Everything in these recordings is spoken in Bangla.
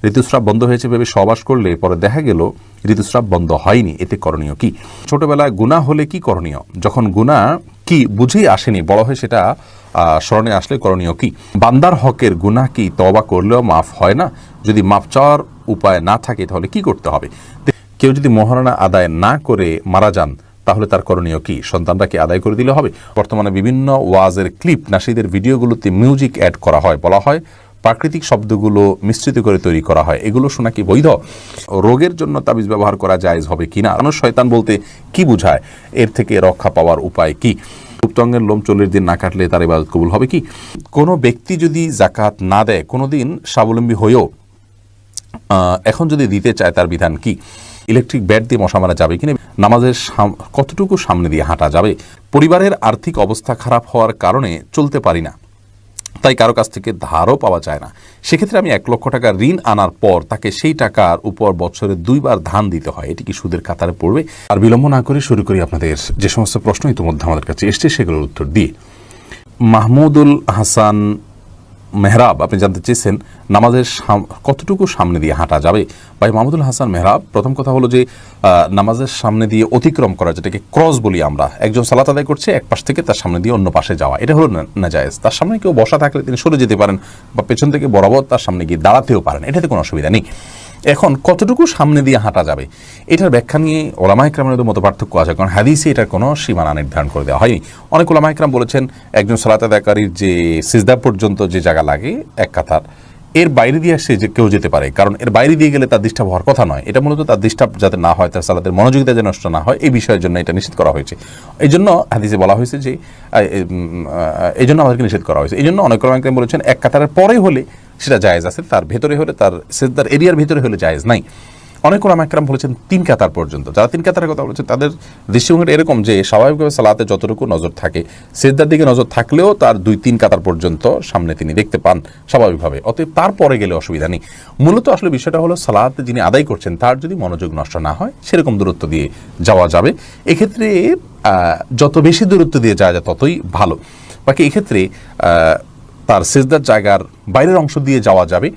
ঋতুস্রাব বন্ধ হয়েছে ভেবে সহবাস করলে পরে দেখা গেল ঋতুস্রাব বন্ধ হয়নি, এতে করণীয় কি? ছোটবেলায় গুনাহ হলে কি করণীয়? যখন গুনাহ কি বুঝেই আসেনি, বড় হয়ে সেটা স্মরণে আসলে করণীয় কি? বান্দার হকের গুনাহ কি তওবা করলেও মাফ হয় না? যদি মাফ চাওয়ার উপায় না থাকে তাহলে কি করতে হবে? কেউ যদি মহারণা আদায় না করে মারা যান তাহলে তার করণীয় কি? সন্তানরা কি আদায় করে দিলে হবে? বর্তমানে বিভিন্ন ওয়াজের ক্লিপ, নাশিদের ভিডিওগুলোতে মিউজিক অ্যাড করা হয়, বলা হয় প্রাকৃতিক শব্দগুলো মিশ্রিত করে তৈরি করা হয়, এগুলো শোনা কি বৈধ? রোগের জন্য তাবিজ ব্যবহার করা জায়েজ হবে কিনা? মানুষ শয়তান বলতে কি বোঝায়? এর থেকে রক্ষা পাওয়ার উপায় কি? গুপ্তাঙ্গের লোম 40 দিন না কাটলে তার ইবাদত কবুল হবে কি? কোনো ব্যক্তি যদি জাকাত না দেয়, কোনোদিন স্বাবলম্বী হয়েও এখন যদি দিতে চায়, তার বিধান কি? ইলেকট্রিক ব্যাট দিয়ে মশা মারা যাবে কিনা? নামাজের কতটুকু সামনে দিয়ে হাঁটা যাবে? পরিবারের আর্থিক অবস্থা খারাপ হওয়ার কারণে চলতে পারি না, তাই কারো কাছ থেকে ধারও পাওয়া যায় না, সেক্ষেত্রে আমি 1 লক্ষ টাকা ঋণ আনার পর তাকে সেই টাকার উপর বছরে 2 বার ধান দিতে হয়, এটি কি সুদের কাতারে পড়বে? আর বিলম্ব না করে শুরু করি আপনাদের যে সমস্ত প্রশ্ন ইতিমধ্যে আমাদের কাছে এসছে সেগুলোর উত্তর দিয়ে। মাহমুদুল হাসান মেহরাব, আপনি জানতে চেয়েছেন নামাজের কতটুকু সামনে দিয়ে হাঁটা যাবে? ভাই মাহমুদুল হাসান মেহরাব, প্রথম কথা হলো যে নামাজের সামনে দিয়ে অতিক্রম করা, যেটাকে ক্রস বলি আমরা, একজন সালাত আদায় করছে এক পাশ থেকে তার সামনে দিয়ে অন্য পাশে যাওয়া, এটা হলো নাজায়েজ। তার সামনে কেউ বসা থাকলে তিনি সরে যেতে পারেন বা পেছন থেকে বরাবর তার সামনে গিয়ে দাঁড়াতেও পারেন, এটাতে কোনো অসুবিধা নেই। এখন কতটুকু সামনে দিয়ে হাঁটা যাবে, এটার ব্যাখ্যা নিয়ে ওলামায়ে কেরামের মতো পার্থক্য আছে, কারণ হাদিসে এটার কোনো সীমানা নির্ধারণ করে দেওয়া হয়নি। অনেক ওলামায়ে কেরাম বলেছেন একজন সালাত আদায়কারীর যে সিজদা পর্যন্ত যে জায়গা লাগে এক কাতার, এর বাইরে দিয়ে সে যে কেউ যেতে পারে, কারণ এর বাইরে দিয়ে গেলে তার ডিস্টার্ব হওয়ার কথা নয়। এটা মূলত তার ডিস্টার্ব যাতে না হয়, তার সালাতের মনোযোগিতা যেন নষ্ট না হয়, এই বিষয়ের জন্য এটা নিষেধ করা হয়েছে। এই জন্য হাদিসে বলা হয়েছে যে এই জন্য আমাদেরকে নিষেধ করা হয়েছে। এই জন্য অনেক ওলামায়ে কেরাম বলেছেন এক কাতারের পরে হলে সেটা জায়েজ আছে, তার ভেতরে হলে, তার সিজদার এরিয়ার ভিতরে হলে জায়েজ নাই। অনেক ওলামায়ে কেরাম বলেছেন 3 কাতার পর্যন্ত। যারা 3 কাতারের কথা বলেছেন তাদের দৃষ্টিভঙ্গিটা এরকম যে স্বাভাবিকভাবে সালাতে যতটুকু নজর থাকে, সিজদার দিকে নজর থাকলেও তার 2-3 কাতার পর্যন্ত সামনে তিনি দেখতে পান স্বাভাবিকভাবে, অতএব তারপরে গেলে অসুবিধা নেই। মূলত আসলে বিষয়টা হলো সালাতে যিনি আদায় করছেন তার যদি মনোযোগ নষ্ট না হয় সেরকম দূরত্ব দিয়ে যাওয়া যাবে। এক্ষেত্রে যত বেশি দূরত্ব দিয়ে যাওয়া যায় ততই ভালো। বাকি এক্ষেত্রে তার সিজদার জায়গার বাইরের অংশ দিয়ে যাওয়া যাবে,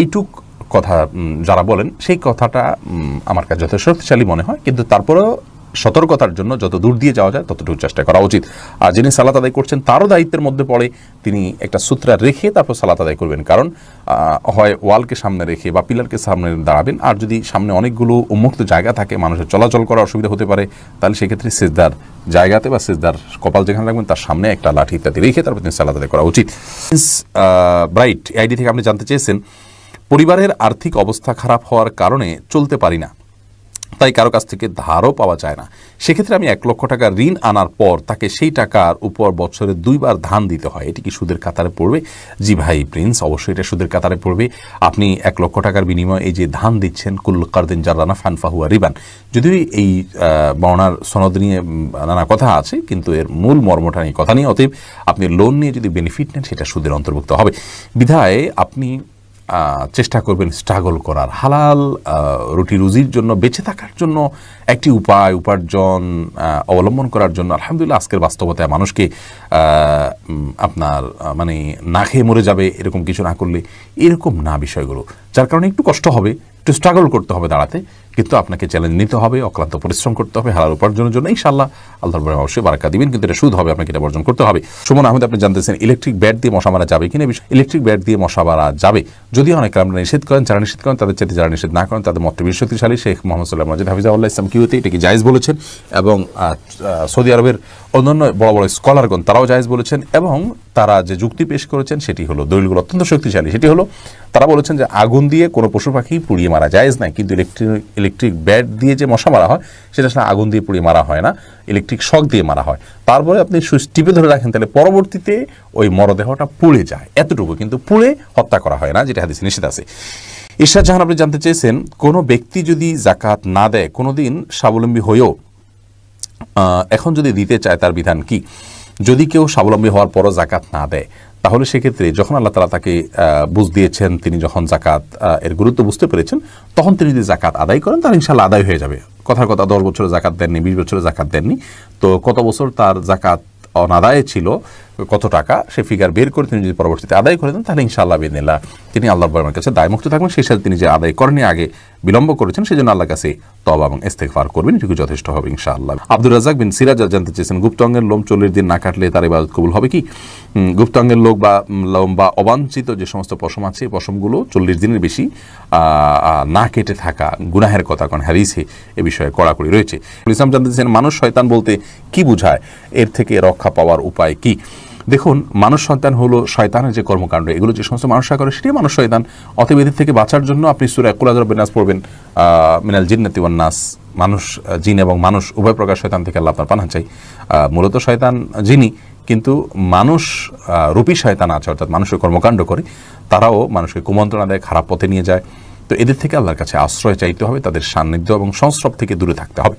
এইটুক কথা যারা বলেন সেই কথাটা আমার কাছে যথেষ্ট শক্তিশালী মনে হয়, কিন্তু তারপরেও সতর্কতার জন্য যত দূর দিয়ে যাওয়া যায় ততটুকু চেষ্টা করা উচিত। আর যিনি সালাত আদায় করছেন তারও দায়িত্বের মধ্যে পড়ে তিনি একটা সূত্রা রেখে তারপর সালাত আদায় করবেন, কারণ হয় ওয়ালকে সামনে রেখে বা পিলারকে সামনে দাঁড়াবেন, আর যদি সামনে অনেকগুলো উন্মুক্ত জায়গা থাকে, মানুষের চলাচল করার অসুবিধা হতে পারে, তাহলে সেক্ষেত্রে সিজদার জায়গাতে বা সিজদার কপাল যেখানে রাখবেন তার সামনে একটা লাঠি ইত্যাদি রেখে তারপর তিনি সালাত আদায় করা উচিত। ব্রাইট আইডি থেকে আপনি জানতে চেয়েছেন পরিবারের আর্থিক অবস্থা খারাপ হওয়ার কারণে চলতে পারি না, তাই কারো কাছ থেকে ধারও পাওয়া যায় না, সেক্ষেত্রে আমি 1 লক্ষ টাকা ঋণ আনার পর তাকে সেই টাকার উপর বছরে 2 বার ধান দিতে হয়, এটি কি সুদের কাতারে পড়বে? জি ভাই প্রিন্স, অবশ্যই এটা সুদের কাতারে পড়বে। আপনি 1 লক্ষ টাকার বিনিময়ে এই যে ধান দিচ্ছেন, কুল কারদিন জাররানা ফানফাহুয়া রিবান, যদিও এই বর্ণার সনদ নিয়ে নানা কথা আছে, কিন্তু এর মূল মর্মটা নিয়ে কথা নিয়ে, অতএব আপনি লোন নিয়ে যদি বেনিফিট নেন সেটা সুদের অন্তর্ভুক্ত হবে। বিধায় আপনি চেষ্টা করবেন স্ট্রাগল করার, হালাল রুটি রুজির জন্য, বেঁচে থাকার জন্য একটি উপায় উপার্জন অবলম্বন করার জন্য। আলহামদুলিল্লাহ আজকের বাস্তবতায় মানুষকে আপনার মানে না খেয়ে মরে যাবে এরকম কিছু না করলে এরকম না বিষয়গুলো, যার কারণে একটু কষ্ট হবে, একটু স্ট্রাগল করতে হবে দাঁড়াতে, কিন্তু আপনাকে চ্যালেঞ্জ নিতে হবে, অক্লান্ত পরিশ্রম করতে হবে হালাল উপার্জনের জন্য। ইনশাআল্লাহ আল্লাহর বড় অবশ্যই বারাকা দিবেন, কিন্তু এটা সুদ হবে, আপনাকে এটা বর্জন করতে হবে। সুমন আহমেদ, আপনি জানতেছেন ইলেকট্রিক ব্যাট দিয়ে মশা মারা যাবে কিনা? ইলেকট্রিক ব্যাট দিয়ে মশা মারা যাবে, যদিও অনেক আমরা নিষেধ করেন, যারা নিষেধ করেন তাদের চাইতে যারা নিষেধ না করেন তাদের মতটি বেশি শক্তিশালী। শেখ মোহাম্মদ সাল্লাহ মাজিদ হাফিজাহুল্লাহ ইসলাম কিউতে এটাকে জায়েজ বলেছেন, এবং সৌদি আরবের অন্যান্য বড় বড় স্কলারগণ তারাও জায়েজ বলেছেন, এবং তারা যে যুক্তি পেশ করেছেন সেটি হলো, দলিলগুলো অত্যন্ত শক্তিশালী, সেটি হলো তারা বলেছেন যে আগুন দিয়ে কোনো পশু পাখি পুড়িয়ে মারা জায়েজ নাই, কিন্তু ইলেকট্রিক ব্যাট দিয়ে যে মশা মারা হয় সেটা আসলে আগুন দিয়ে পুড়িয়ে মারা হয় না, ইলেকট্রিক শক দিয়ে মারা হয়। তারপরে আপনি সুইচ টিপে ধরে রাখেন, তাহলে পরবর্তীতে ওই মরদেহটা পুড়ে যায়, এতটুকু, কিন্তু পুড়ে হত্যা করা হয় না, যেটা হাদিসে নিষেধ আছে। ইরশাদ জাহান, আপনি জানতে চেয়েছেন কোনো ব্যক্তি যদি জাকাত না দেয়, কোনোদিন স্বাবলম্বী হয়েও এখন যদি দিতে চায় তার বিধান কি? যদি কেউ স্বাবলম্বী হওয়ার পরও জাকাত না দেয় তাহলে সেক্ষেত্রে যখন আল্লাহ তাআলা তাকে বুঝ দিয়েছেন, তিনি যখন জাকাত এর গুরুত্ব বুঝতে পেরেছেন, তখন তিনি যদি জাকাত আদায় করেন তাহলে ইনশাআল্লাহ আদায় হয়ে যাবে। কথার কথা 10 বছরে জাকাত দেননি, 20 বছরে জাকাত দেননি, তো কত বছর তার জাকাত অনাদায়ে ছিল কত টাকা সে ফিগার বের করে তিনি যদি পরবর্তীতে আদায় করে দেন তাহলে ইনশাআল্লাহ বিদিনিল্লাহ তিনি আল্লাহ রাব্বুল আলামিনের কাছে দায়মুক্ত থাকবেন। সেই সাথে তিনি যে আদায় করেনি আগে বিলম্ব করেছেন সেজন্য আল্লাহর কাছে তওবা এবং ইস্তেগফার করবেন, এটুকু যথেষ্ট হবে ইনশাআল্লাহ। আব্দুর রাজ্জাক বিন সিরাজ জানতে চেয়েছেন গুপ্তাঙ্গের লোম 40 দিন না কাটলে তার ইবাদত কবুল হবে কি? গুপ্তাঙ্গের লোম বা অবাঞ্ছিত যে সমস্ত পশম আছে এই পশমগুলো 40 দিনের বেশি না কেটে থাকা গুনাহের কথা, কারণ হাদিসে এ বিষয়ে কড়াকড়ি রয়েছে। ইসলাম জানতে চেয়েছেন মানুষ শয়তান বলতে কি বোঝায়, এর থেকে রক্ষা পাওয়ার উপায় কি? দেখুন, মানুষ সন্তান হলো শয়তানের যে কর্মকাণ্ড এগুলো যে সমস্ত মানুষরা করে সেটাই মানুষ শয়তান। অতএব এদের থেকে বাঁচার জন্য আপনি সূরা কুল আযরা বিন নাস পড়বেন, মিনাল জিন্নাতি ওয়ান নাস, মানুষ জিন এবং মানুষ উভয় প্রকার শয়তান থেকে আল্লাহ আপনার পানাহ চাই। মূলত শয়তান জিনি, কিন্তু মানুষ রূপী শয়তান আছে, অর্থাৎ মানুষের কর্মকাণ্ড করে, তারাও মানুষকে কুমন্ত্রণা দেয়, খারাপ পথে নিয়ে যায়। তো এদের থেকে আল্লাহর কাছে আশ্রয় চাইতে হবে, তাদের সান্নিধ্য এবং সংস্রব থেকে দূরে থাকতে হবে।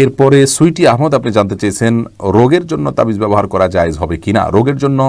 এরপরে সুইটি আহমদ আপনি জানতে চেয়েছেন রোগের জন্য তাবিজ ব্যবহার করা জায়েজ হবে কিনা। রোগের জন্য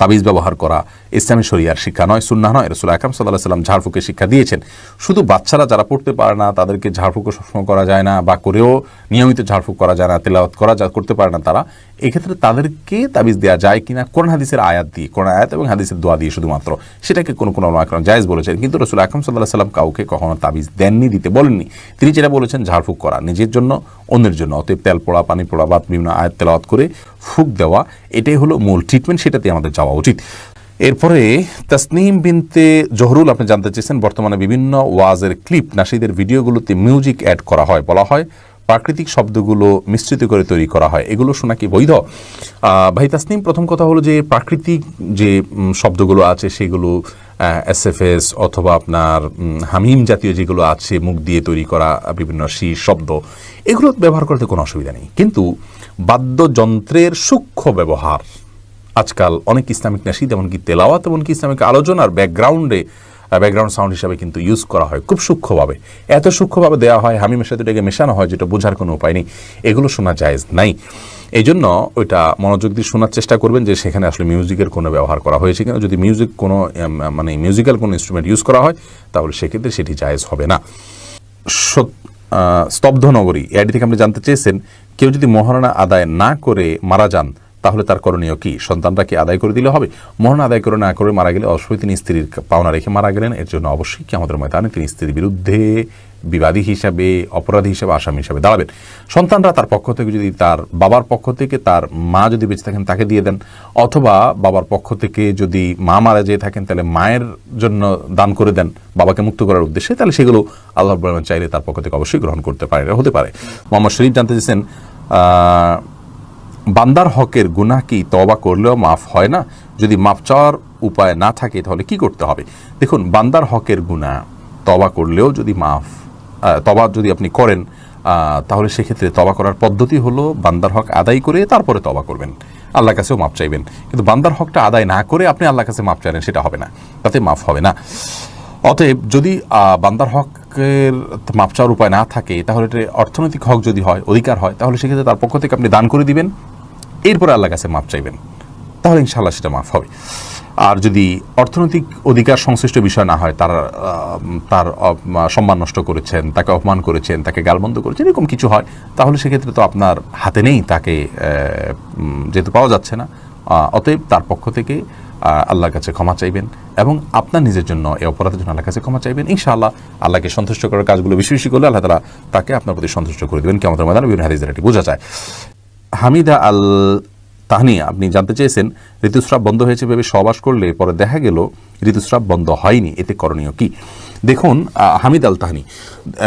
তাবিজ ব্যবহার করা ইসলামী শরিয়ার শিক্ষা নয়, সুন্নাহ নয়। রাসূল আকরাম সাল্লাল্লাহু আলাইহি ওয়াসাল্লাম ঝাড়ফুঁকের শিক্ষা দিয়েছেন। শুধু বাচ্চারা যারা পড়তে পারে না তাদেরকে ঝাড়ফুঁকও সবসময় করা যায় না, বা করেও নিয়মিত ঝাড়ফুঁক করা যায় না, তেলাওয়াত করা করতে পারে না তারা, এক্ষেত্রে তাদেরকে তাবিজ দেওয়া যায় কিনা কোরআন হাদিসের আয়াত দিয়ে, কোরআন আয়াত এবং হাদিসের দোয়া দিয়ে শুধুমাত্র, সেটাকে কোনো কোনো উলামা একরাম জায়েজ বলেছেন। কিন্তু রাসূল আকরাম সাল্লাল্লাহু আলাইহি ওয়াসাল্লাম কাউকে কখনো তাবিজ দেননি, দিতে বলেননি। তিনি যেটা বলেছেন ঝাড়ফুঁক করা নিজের জন্য, অন্যের জন্য। অতএব তেল পোড়া, পানি পোড়া বা বিভিন্ন আয়াত তেলাওয়াত করে ফুঁক দেওয়া, এটাই হলো মূল ট্রিটমেন্ট, সেটাতে আমাদের যাওয়া উচিত। এরপরে তাসনিম বিনতে জহরুল আপনি জানতে চেয়েছেন বর্তমানে বিভিন্ন ওয়াজের ক্লিপ, নাশিদের ভিডিওগুলোতে মিউজিক অ্যাড করা হয়, বলা হয় প্রাকৃতিক শব্দগুলো মিশ্রিত করে তৈরি করা হয়, এগুলো শোনা কি বৈধ? ভাই তাসনিম, প্রথম কথা হলো যে প্রাকৃতিক যে শব্দগুলো আছে সেগুলো এসএফএস অথবা আপনার হামিম জাতীয় যেগুলো আছে মুখ দিয়ে তৈরি করা বিভিন্ন শব্দ, এগুলো ব্যবহার করতে কোনো অসুবিধা নেই। কিন্তু বাদ্যযন্ত্রের সূক্ষ্ম ব্যবহার আজকাল অনেক ইসলামিক নাশিদ এমনকি তেলাওয়াত এমনকি ইসলামিক আলোচনার ব্যাকগ্রাউন্ড সাউন্ড হিসাবে কিন্তু ইউজ করা হয় খুব সূক্ষ্মভাবে, এত সূক্ষ্মভাবে দেওয়া হয়, হামিমের সাথে এটাকে মেশানো হয় যেটা বোঝার কোনো উপায় নেই। এগুলো শোনা জায়েজ নাই। এই জন্য ওইটা মনোযোগ দিয়ে শোনার চেষ্টা করবেন যে সেখানে আসলে মিউজিকের কোনো ব্যবহার করা হয়েছে কিনা। যদি মিউজিক কোনো মিউজিক্যাল কোনো ইনস্ট্রুমেন্ট ইউজ করা হয় তাহলে সেক্ষেত্রে সেটি জায়েজ হবে না। স্তব্ধ নগরী এআইডি থেকে আপনি জানতে চেয়েছেন কেউ যদি মহারণা আদায় না করে মারা যান তাহলে তার করণীয় কি? সন্তানরা কি আদায় করে দিলে হবে? মহারণা আদায় করে না করে মারা গেলে অবশ্যই তিনি স্ত্রীর পাওনা রেখে মারা গেলেন, এর জন্য অবশ্যই কি আমাদের ময়দানে তিনি স্ত্রীর বিরুদ্ধে বিবাদী হিসাবে, অপরাধী হিসাবে, আসামি হিসাবে দাঁড়াবেন। সন্তানরা তার পক্ষ থেকে যদি তার বাবার পক্ষ থেকে তার মা যদি বেঁচে থাকেন তাকে দিয়ে দেন, অথবা বাবার পক্ষ থেকে যদি মা মারা যেয়ে থাকেন তাহলে মায়ের জন্য দান করে দেন বাবাকে মুক্ত করার উদ্দেশ্যে, তাহলে সেগুলো আল্লাহ রাব্বুল আলামিন চাইলে তার পক্ষ থেকে অবশ্যই গ্রহণ করতে পারে, হতে পারে। মোহাম্মদ শরীফ জানতে চেয়েছেন বান্দার হকের গুনাহ কি তওবা করলেও মাফ হয় না? যদি মাফ চাওয়ার উপায় না থাকে তাহলে কি করতে হবে? দেখুন, বান্দার হকের গুনাহ তওবা করলেও যদি তওবা যদি আপনি করেন তাহলে সেক্ষেত্রে তওবা করার পদ্ধতি হলো বান্দার হক আদায় করে তারপরে তওবা করবেন, আল্লাহর কাছেও মাফ চাইবেন। কিন্তু বান্দার হকটা আদায় না করে আপনি আল্লাহর কাছে মাফ চাইলেন, সেটা হবে না, তাতে মাফ হবে না। অতএব যদি বান্দার হকের মাফ চাওয়ার উপায় না থাকে তাহলে এটা অর্থনৈতিক হক যদি হয়, অধিকার হয়, তাহলে সেক্ষেত্রে তার পক্ষ থেকে আপনি দান করে দিবেন, এরপরে আল্লাহর কাছে মাফ চাইবেন, তাহলে ইনশাআল্লাহ সেটা মাফ হবে। আর যদি অর্থনৈতিক অধিকার সংশ্লিষ্ট বিষয় না হয়, তার সম্মান নষ্ট করেছেন, তাকে অপমান করেছেন, তাকে গালমন্দ করেছেন, এরকম কিছু হয়, তাহলে সেক্ষেত্রে তো আপনার হাতে নেই, তাকে যেহেতু পাওয়া যাচ্ছে না, অতএব তার পক্ষ থেকে আল্লাহর কাছে ক্ষমা চাইবেন এবং আপনার নিজের জন্য এই অপরাধের জন্য আল্লাহর কাছে ক্ষমা চাইবেন। ইনশাআল্লাহ আল্লাহকে সন্তুষ্ট করার কাজগুলো বেশি বেশি করলে আল্লাহ তাআলা তাকে আপনার প্রতি সন্তুষ্ট করে দেবেন। কিয়ামতের ময়দানে বিভিন্ন হাদিস দ্বারা এটি বোঝা যায়। হামিদা আল তাহনিয়া আপনি জানতে চেয়েছেন ঋতুস্রাব বন্ধ হয়েছে ভেবে সহবাস করলে পরে দেখা গেল ঋতুস্রাব বন্ধ হয়নি, এতে করণীয় কি? দেখুন, হামিদ আল তাহনি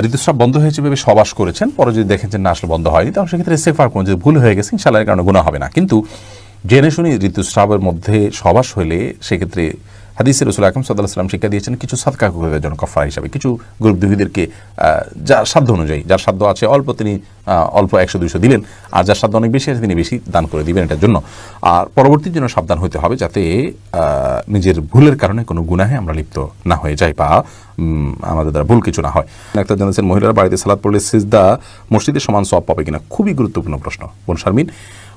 ঋতুস্রাব বন্ধ হয়েছে ভেবে সহবাস করেছেন, পরে যদি দেখেছেন না আসলে বন্ধ হয়নি তাহলে সেক্ষেত্রে ইস্তেগফার করুন, যদি ভুল হয়ে গেছে ইনশাআল্লাহ এর কারণে গুনাহ হবে না। কিন্তু জেনে শুনি ঋতুস্রাবের মধ্যে সহবাস হলে সেক্ষেত্রে হাদিসে রাসূল আকরাম সাল্লাল্লাহু আলাইহি ওয়াসাল্লাম শিক্ষা দিয়েছেন কিছু সাদকা করে জন্য কাফারা হিসাবে, কিছু গরিব দুঃখীদেরকে যার সাধ্য অনুযায়ী, যার সাধ্য আছে অল্প তিনি অল্প 100-200 দিলেন, আর যার সাধ্য অনেক বেশি আছে তিনি বেশি দান করে দিবেন এটার জন্য। আর পরবর্তীর জন্য সাবধান হতে হবে যাতে নিজের ভুলের কারণে কোনো গুনাহে আমরা লিপ্ত না হয়ে যাই বা আমাদের দ্বারা ভুল কিছু না হয়। একটা জানাচ্ছেন মহিলারা বাড়িতে সালাত পড়লে সিজদা মসজিদের সমান সওয়াব পাবে কিনা? খুবই গুরুত্বপূর্ণ প্রশ্ন বোন শারমিন।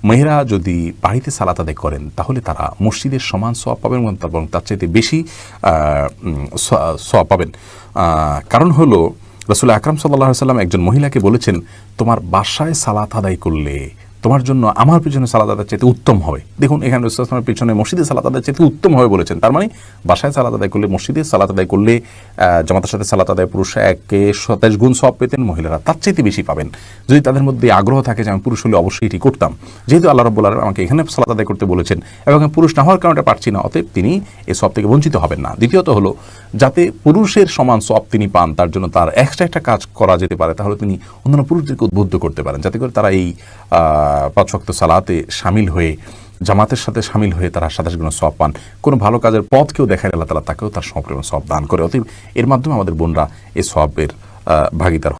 মেয়েরা যদি বাড়িতে সালাত আদায় করেন তাহলে তারা মসজিদের সমান সওয়াব পাবেন এবং তার চাইতে বেশি সওয়াব পাবেন। কারণ হলো রাসূল আকরাম সাল্লাল্লাহু আলাইহি ওয়াসাল্লাম একজন মহিলাকে বলেছেন তোমার বাসায় সালাত আদায় করলে তোমার জন্য আমার পিছনে সালাত আদায়ের চাইতে উত্তম হবে। দেখুন এখানে রাসূলুল্লাহ সাল্লাল্লাহু আলাইহি ওয়াসাল্লামের পিছনে মসজিদে সালাত আদায়ের চাইতে উত্তম হবে বলেছেন। তার মানে বাসায় সালাত আদায় করলে, মসজিদে সালাত আদায় করলে জামাতের সাথে সালাত আদায় পুরুষরা 27 গুণ সওয়াব পেতেন, মহিলারা তার চাইতে বেশি পাবেন। যদি তাদের মধ্যে আগ্রহ থাকে যে আমি পুরুষ হলে অবশ্যই এটি করতাম, যেহেতু আল্লাহ রাব্বুল আলামিন আমাকে এখানে সালাত আদায় করতে বলেছেন এবং আমি পুরুষ না হওয়ার কারণে পারছি না, অতএব তিনি এই সওয়াব থেকে বঞ্চিত হবেন না। দ্বিতীয়ত হলো, যাতে পুরুষের সমান সওয়াব তিনি পান, তার জন্য তার এক্সট্রা একটা কাজ করা যেতে পারে, তাহলে তিনি অন্যান্য পুরুষদেরকে উদ্বুদ্ধ করতে পারেন, যাতে করে তারা এই 5 ওয়াক্ত সালাতে শামিল হয়ে, জামাতের সাথে শামিল হয়ে তারা 27 গুণ সওয়াব পান। কোনো ভালো কাজের পথকেও দেখায় আল্লাহ তাআলা তাকেও তার সমপরিমাণ সওয়াব দান করে। অতএব এর মাধ্যমে আমাদের বোনরা এই সওয়াবের ভাগীদার